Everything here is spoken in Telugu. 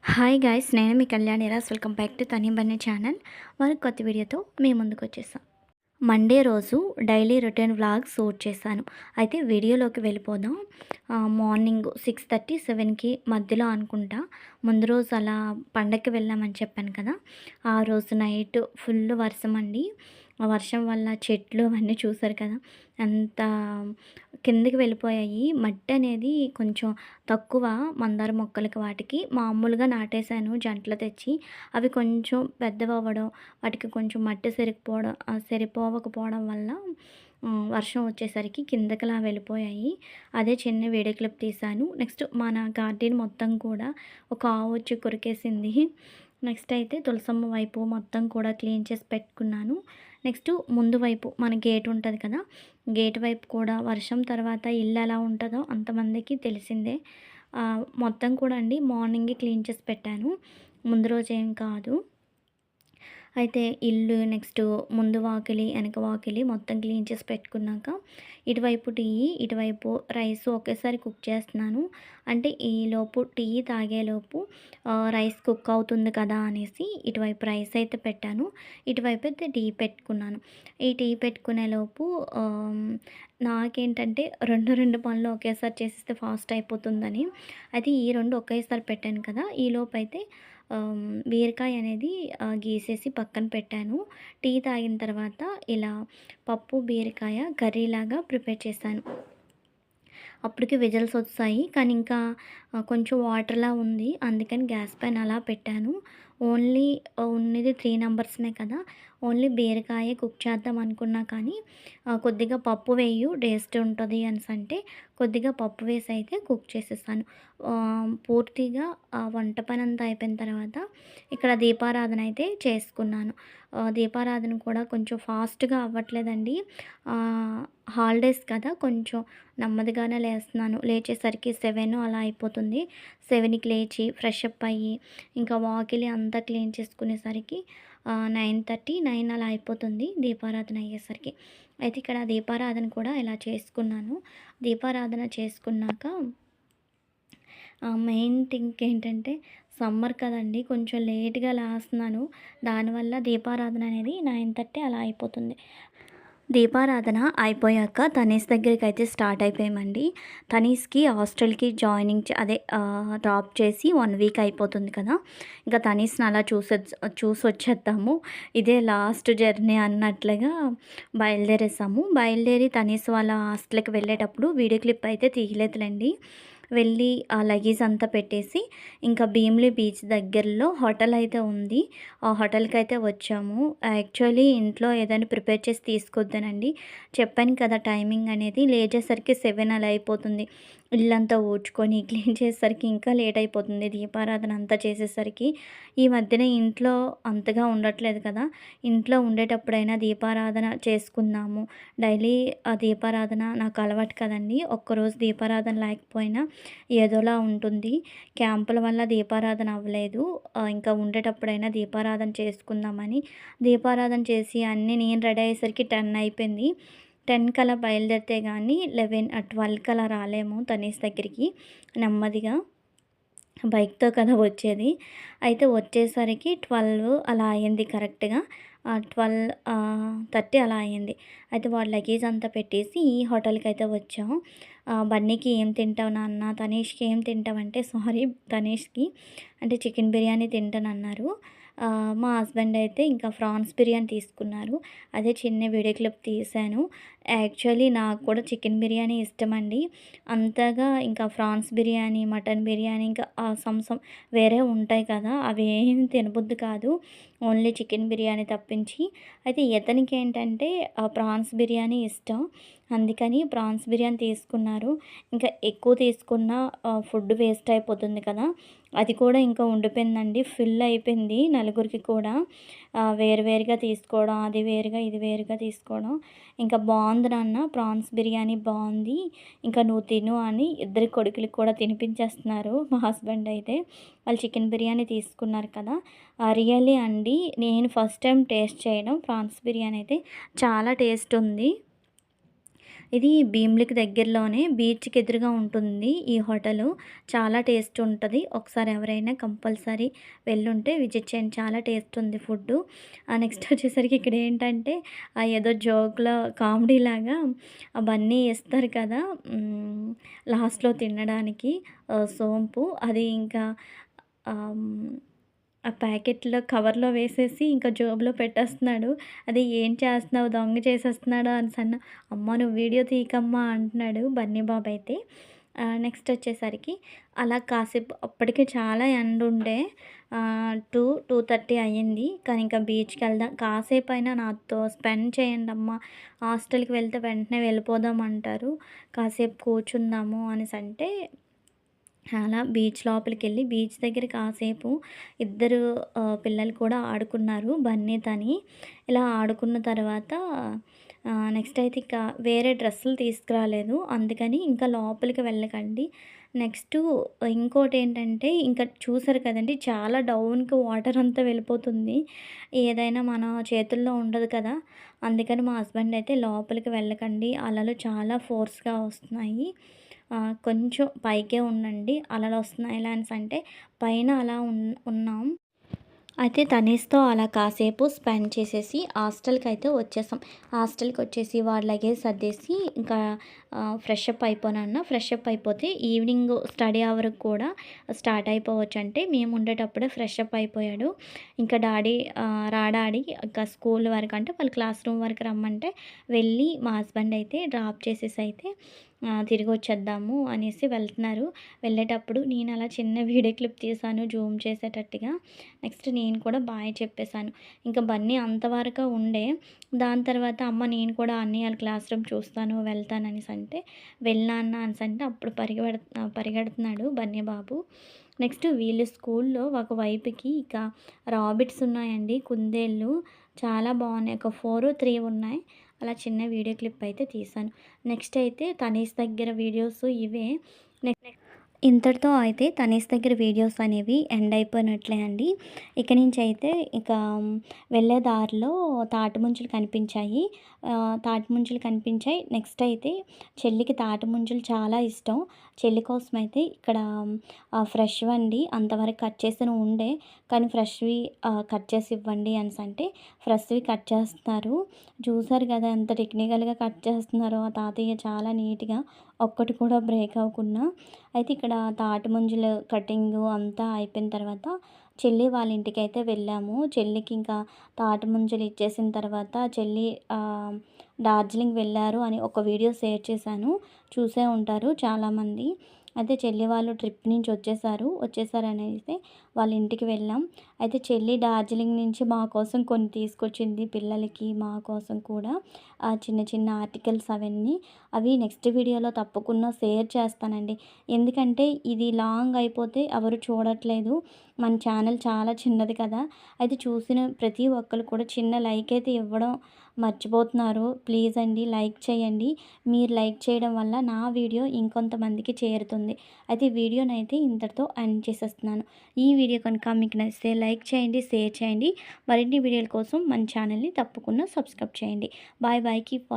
హాయ్ గాయ్స్, నేను మీ Kalyani Raj. Welcome back to Tani Bunny channel. మరొక కొత్త వీడియోతో మీ ముందుకు వచ్చేసాం. మండే రోజు డైలీ రొటీన్ వ్లాగ్ షూట్ చేశాను. అయితే వీడియోలోకి వెళ్ళిపోదాం. మార్నింగ్ 6:30 7కి మధ్యలో అనుకుంటా. ముందు రోజు అలా పండగకి వెళ్ళామని చెప్పాను కదా. ఆ రోజు నైట్ ఫుల్ వర్షం అండి. ఆ వర్షం వల్ల చెట్లు అవన్నీ చూసారు కదా, అంత కిందకి వెళ్ళిపోయాయి. మట్టి అనేది కొంచెం తక్కువ మందార మొక్కలకి వాటికి మామూలుగా నాటేశాను జంటలు తెచ్చి. అవి కొంచెం పెద్దవవ్వడం, వాటికి కొంచెం మట్టి సరిపోవకపోవడం వల్ల వర్షం వచ్చేసరికి కిందకిలా వెళ్ళిపోయాయి. అదే చిన్న వీడియో క్లిప్ తీశాను. నెక్స్ట్ మన గార్డెన్ మొత్తం కూడా ఒక ఆవు వచ్చి కొరికేసింది. నెక్స్ట్ అయితే తులసమ్మ వైపు మొత్తం కూడా క్లీన్ చేసి పెట్టుకున్నాను. నెక్స్ట్ ముందు వైపు మన గేట్ ఉంటుంది కదా, గేట్ వైపు కూడా వర్షం తర్వాత ఇల్లు ఎలా ఉంటుందో అంతమందికి తెలిసిందే. మొత్తం కూడా అండి మార్నింగే క్లీన్ చేసి పెట్టాను, ముందు రోజు ఏం కాదు. అయితే ఇల్లు నెక్స్ట్ ముందు వాకిలి వెనక వాకిలి మొత్తం క్లీన్ చేసి పెట్టుకున్నాక ఇటువైపు టీ ఇటువైపు రైస్ ఒకేసారి కుక్ చేస్తున్నాను. అంటే ఈలోపు టీ తాగేలోపు రైస్ కుక్ అవుతుంది కదా అనేసి ఇటువైపు రైస్ అయితే పెట్టాను, ఇటువైపు అయితే టీ పెట్టుకున్నాను. ఈ టీ పెట్టుకునేలోపు నాకేంటంటే రెండు పనులు ఒకేసారి చేసేస్తే ఫాస్ట్ అయిపోతుందని అయితే ఈ రెండు ఒకేసారి పెట్టాను కదా. ఈలోపు అయితే బీరకాయ అనేది గీసేసి పక్కన పెట్టాను. టీ తాగిన తర్వాత ఇలా పప్పు బీరకాయ కర్రీలాగా ప్రిపేర్ చేశాను. అప్పటికి విజిల్స్ వచ్చాయి, కానీ ఇంకా కొంచెం వాటర్లా ఉంది, అందుకని గ్యాస్ పైన అలా పెట్టాను. ఓన్లీ ఉన్నది 3 నంబర్స్నే కదా, ఓన్లీ బీరకాయ కుక్ చేద్దాం అనుకున్నా, కానీ కొద్దిగా పప్పు వేయు టేస్ట్ ఉంటుంది అంటే కొద్దిగా పప్పు వేసి అయితే కుక్ చేసేసాను. పూర్తిగా వంట పని అంతా అయిపోయిన తర్వాత ఇక్కడ దీపారాధన అయితే చేసుకున్నాను. దీపారాధన కూడా కొంచెం ఫాస్ట్గా అవ్వట్లేదండి. హాలిడేస్ కదా, కొంచెం నెమ్మదిగానే లేస్తున్నాను. లేచేసరికి 7 అలా అయిపోతుంది. 7కి లేచి ఫ్రెష్ అప్ అయ్యి ఇంకా వాకిలి అంతా క్లీన్ చేసుకునేసరికి 9:30 9 అలా అయిపోతుంది దీపారాధన అయ్యేసరికి. అయితే ఇక్కడ దీపారాధన కూడా ఇలా చేసుకున్నాను. దీపారాధన చేసుకున్నాక మెయిన్ థింగ్ ఏంటంటే సమ్మర్ కదండి, కొంచెం లేట్గా లేస్తున్నాను. దానివల్ల దీపారాధన అనేది 9:30 అలా అయిపోతుంది. దీపారాధన అయిపోయాక తనీష్ దగ్గరికి అయితే స్టార్ట్ అయిపోయామండి. తనీష్కి హాస్టల్కి జాయినింగ్ డ్రాప్ చేసి 1 వీక్ అయిపోతుంది కదా. ఇంకా తనీష్ని అలా చూసి వచ్చేద్దాము, ఇదే లాస్ట్ జర్నీ అన్నట్లుగా బయలుదేరి తనీష్ వాళ్ళ హాస్టల్కి వెళ్ళేటప్పుడు వీడియో క్లిప్ అయితే తీయలేదులేండి. వెళ్ళి ఆ లగేజ్ అంతా పెట్టేసి ఇంకా భీమిలి బీచ్ దగ్గరలో హోటల్ అయితే ఉంది, ఆ హోటల్కి అయితే వచ్చాము. యాక్చువల్లీ ఇంట్లో ఏదైనా ప్రిపేర్ చేసి తీసుకొద్దానండి, చెప్పాను కదా టైమింగ్ అనేది. లేచేసరికి 7 అలా అయిపోతుంది. ఇల్లంతా ఊడ్చుకొని క్లీన్ చేసేసరికి ఇంకా లేట్ అయిపోతుంది, దీపారాధన అంతా చేసేసరికి. ఈ మధ్యన ఇంట్లో అంతగా ఉండట్లేదు కదా, ఇంట్లో ఉండేటప్పుడైనా దీపారాధన చేసుకుందాము. డైలీ ఆ దీపారాధన నాకు అలవాటు కదండి, ఒక్కరోజు దీపారాధన లేకపోయినా ఏదోలా ఉంటుంది. క్యాంపుల వల్ల దీపారాధన అవ్వలేదు. ఇంకా ఉండేటప్పుడైనా దీపారాధన చేసుకుందామని దీపారాధన చేసి అన్నీ నేను రెడీ అయ్యేసరికి 10 అయిపోయింది. 10 కలా బయలుదేరితే కానీ 12 కలా రాలేము తనీష్ దగ్గరికి. నెమ్మదిగా బైక్తో కదా వచ్చేది. అయితే వచ్చేసరికి 12 అలా అయ్యింది కరెక్ట్గా. 12:30 అలా అయ్యింది. అయితే వాళ్ళ లగేజ్ అంతా పెట్టేసి ఈ హోటల్కి అయితే వచ్చాము. బన్నీకి ఏం తింటావు నాన్న, తనీష్కి ఏం తింటావంటే తనీష్కి అంటే చికెన్ బిర్యానీ తింటానన్నారు. మా హస్బెండ్ అయితే ఇంకా ఫ్రాన్స్ బిర్యానీ తీసుకున్నారు. అదే చిన్న వీడియో క్లిప్ తీశాను. యాక్చువల్లీ నాకు కూడా చికెన్ బిర్యానీ ఇష్టమండి. అంతగా ఇంకా ఫ్రాన్స్ బిర్యానీ, మటన్ బిర్యానీ ఇంకా సంసం వేరే ఉంటాయి కదా, అవి ఏం తినబుద్ధి కాదు, ఓన్లీ చికెన్ బిర్యానీ తప్పించి. అయితే ఇతనికి ఏంటంటే ప్రాన్స్ బిర్యానీ ఇష్టం, అందుకని ప్రాన్స్ బిర్యానీ తీసుకున్నారు. ఇంకా ఎక్కువ తీసుకున్న ఫుడ్ వేస్ట్ అయిపోతుంది కదా, అది కూడా ఇంకా ఉండిపోయిందండి, ఫిల్ అయిపోయింది నలుగురికి కూడా. వేరువేరుగా తీసుకోవడం, అది వేరుగా ఇది వేరుగా తీసుకోవడం. ఇంకా బాగుంది నాన్న ప్రాన్స్ బిర్యానీ బాగుంది, ఇంకా నువ్వు తిను అని ఇద్దరి కొడుకులకి కూడా తినిపించేస్తున్నారు మా హస్బెండ్ అయితే. వాళ్ళు చికెన్ బిర్యానీ తీసుకున్నారు కదా. రియల్లీ అండి, నేను ఫస్ట్ టైం టేస్ట్ చేయడం ప్రాన్స్ బిర్యానీ అయితే చాలా టేస్ట్ ఉంది. ఇది భీమిలికి దగ్గరలోనే బీచ్‌కి ఎదురుగా ఉంటుంది ఈ హోటలు. చాలా టేస్ట్ ఉంటది. ఒకసారి ఎవరైనా కంపల్సరీ వెళ్ళుంటే విజిట్ చేయండి. చాలా టేస్ట్ ఉంది ఫుడ్డు. నెక్స్ట్ వచ్చేసరికి ఇక్కడ ఏంటంటే ఏదో జోక్‌లో కామెడీలాగా అవన్నీ ఇస్తారు కదా! లాస్ట్‌లో తినడానికి సోంపు అది ఇంకా ఆహ్, ఆ ప్యాకెట్‌లో కవర్‌లో వేసేసి ఇంకా జేబులో పెట్టేస్తున్నాడు. అది "ఏం చేస్తున్నావు? దొంగ చేసేస్తున్నాడు" అనేసన్న. "అమ్మ నువ్వు వీడియో తీయకమ్మా" అంటున్నాడు బన్నీ బాబయితే. నెక్స్ట్ వచ్చేసరికి అలా కాసేపు అప్పటికే చాలా ఎండుండే 2:30 అయ్యింది. కానీ ఇంకా బీచ్‌కెళ్దాం కాసేపైనా నాతో స్పెండ్ చేయండమ్మా, హాస్టల్‌కి వెళ్తే వెంటనే వెళ్ళిపోదాం అంటారు. కాసేపు కూర్చుందాము అనేసంటే అలా బీచ్ లోపలికెళ్ళి బీచ్ దగ్గర కాసేపు ఇద్దరు పిల్లలు కూడా ఆడుకున్నారు బన్నీ తని. ఇలా ఆడుకున్న తర్వాత నెక్స్ట్ అయితే ఇక వేరే డ్రెస్సులు తీసుకురాలేదు. అందుకని ఇంకా లోపలికి వెళ్ళకండి. నెక్స్టు ఇంకోటేంటంటే ఇంకా చూసారు కదండీ చాలా డౌన్‌కి వాటర్ అంతా వెళ్ళిపోతుంది. ఏదైనా మన చేతుల్లో ఉండదు కదా! అందుకని మా హస్బెండ్ అయితే లోపలికి వెళ్ళకండి అలలు చాలా ఫోర్స్‌గా వస్తున్నాయి. కొంచెం పైకే ఉండండి. అలలొస్తున్నాయి ఇలా అనేసంటే పైన అలా ఉన్నాం. అయితే తనీస్‌తో అలా కాసేపు స్పెండ్ చేసేసి హాస్టల్‌కైతే వచ్చేసాం. హాస్టల్‌కొచ్చేసి వాడి లగేజ్ సర్దేసి ఇంకా ఫ్రెష్ అప్ అయిపోనన్నా. ఫ్రెష్ అప్ అయిపోతే ఈవినింగ్ స్టడీ అవర్‌కి కూడా స్టార్ట్ అయిపోవచ్చు. అంటే మేము ఉండేటప్పుడే ఫ్రెష్ అప్ అయిపోయాడు. ఇంకా డాడీ రా డాడీ ఇంకా స్కూల్ వరకు అంటే వాళ్ళ క్లాస్ రూమ్ వరకు రమ్మంటే వెళ్ళి మా హస్బెండ్ అయితే డ్రాప్ చేసేసి అయితే తిరిగొచ్చేద్దాము అనేసి వెళ్తున్నారు. వెళ్ళేటప్పుడు నేను అలా చిన్న వీడియో క్లిప్ తీశాను జూమ్ చేసేటట్టుగా. నెక్స్ట్ నేను కూడా బాయ్ చెప్పేసాను. ఇంకా బన్నీ అంతవరకు ఉండే. దాని తర్వాత అమ్మ నేను కూడా అన్నయ్య వాళ్ళ క్లాస్ రూమ్ చూస్తాను, వెళ్తాను అనేసంటే, వెళ్ళు నాన్న అనేసంటే అప్పుడు పరిగెడుతున్నాడు బన్నీ బాబు. నెక్స్ట్ వీళ్ళు స్కూల్లో ఒకవైపుకి ఇక రాబిట్స్ ఉన్నాయండి, కుందేళ్ళు. చాలా బాగున్నాయి. ఒక 4, 3 ఉన్నాయి. అలా చిన్న వీడియో క్లిప్ అయితే తీశాను. నెక్స్ట్ అయితే తనీష్ దగ్గర వీడియోస్ ఇవే. ఇంతటితో అయితే తనీష్ దగ్గర వీడియోస్ అనేవి ఎండ్ అయిపోయినట్లే అండి. ఇక నుంచి అయితే ఇక వెళ్ళే దారిలో తాటిముంజలు కనిపించాయి. తాటిముంజలు కనిపించాయి. నెక్స్ట్ అయితే చెల్లికి తాటిముంజలు చాలా ఇష్టం. చెల్లి కోసం అయితే ఇక్కడ ఫ్రెష్‌వండి అంతవరకు కట్ చేసినవి ఉండే. కానీ ఫ్రెష్‌వి కట్ చేసి ఇవ్వండి అనేసంటే ఫ్రెష్‌వి కట్ చేస్తున్నారు. చూసారు కదా ఎంత టెక్నికల్‌గా కట్ చేస్తున్నారో ఆ తాతయ్య చాలా నీట్‌గా. ఒక్కటి కూడా బ్రేక్ అవ్వకుండా. అయితే ఇక్కడ తాటిముంజలు కటింగు అంతా అయిపోయిన తర్వాత చెల్లి వాళ్ళ ఇంటికైతే వెళ్ళాము. చెల్లికి ఇంకా తాటిముంజలు ఇచ్చేసిన తర్వాత చెల్లి డార్జిలింగ్ వెళ్ళారు అని ఒక వీడియో షేర్ చేశాను. చూసే ఉంటారు చాలామంది. అయితే చెల్లి వాళ్ళు ట్రిప్ నుంచి వచ్చేసారనైతే వాళ్ళ ఇంటికి వెళ్ళాం. అయితే చెల్లి డార్జిలింగ్ నుంచి మా కోసం కొన్ని తీసుకొచ్చింది పిల్లలకి, మా కోసం కూడా. చిన్న చిన్న ఆర్టికల్స్ అవన్నీ. అవి నెక్స్ట్ వీడియోలో తప్పకుండా షేర్ చేస్తానండి. ఎందుకంటే ఇది లాంగ్ అయిపోతే ఎవరు చూడట్లేదు. మన ఛానల్ చాలా చిన్నది కదా! అయితే చూసిన ప్రతి ఒక్కరు కూడా చిన్న లైక్ అయితే ఇవ్వడం మర్చిపోతున్నారు. ప్లీజ్ అండి లైక్ చేయండి. మీరు లైక్ చేయడం వల్ల నా వీడియో ఇంకొంతమందికి చేరుతుంది. అయితే ఈ వీడియోనైతే ఇంతటితో ఎండ్ చేసేస్తున్నాను. ఈ వీడియో కనుక మీకు నచ్చితే లైక్ చేయండి, షేర్ చేయండి. మరిన్ని వీడియోల కోసం మన ఛానల్ని తప్పకుండా సబ్స్క్రైబ్ చేయండి. Bye bye. కీప్